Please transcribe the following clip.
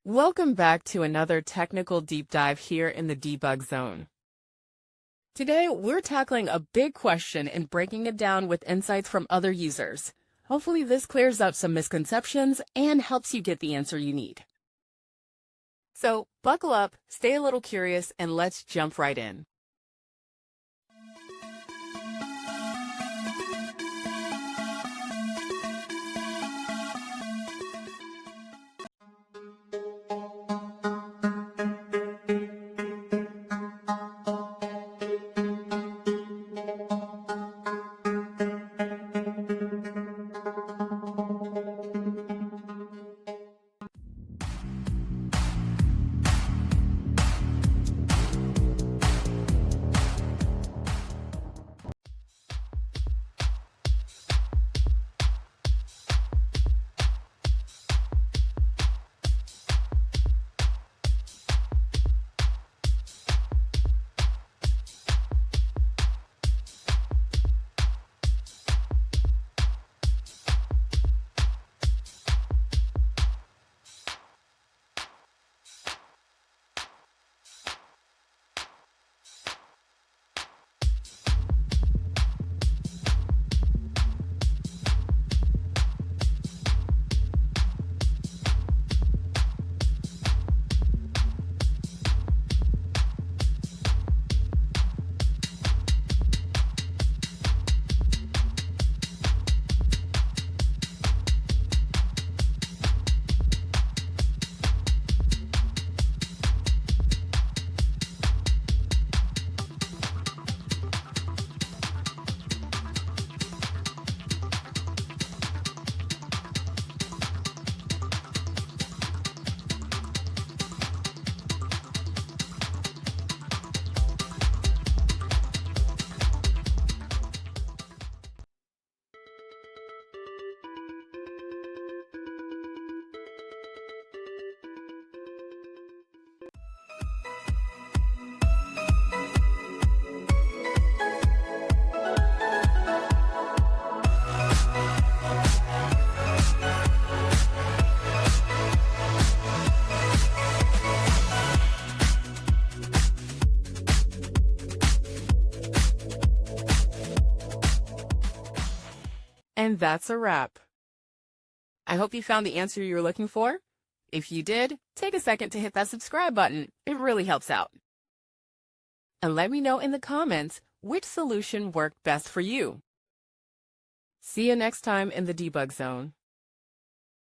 Welcome back to another technical deep dive here in the debug zone. Today, we're tackling a big question and breaking it down with insights from other users. Hopefully this clears up some misconceptions and helps you get the answer you need. So buckle up, stay a little curious, and let's jump right in. And that's a wrap. I hope you found the answer you were looking for. If you did, take a second to hit that subscribe button. It really helps out. And let me know in the comments which solution worked best for you. See you next time in the debug zone.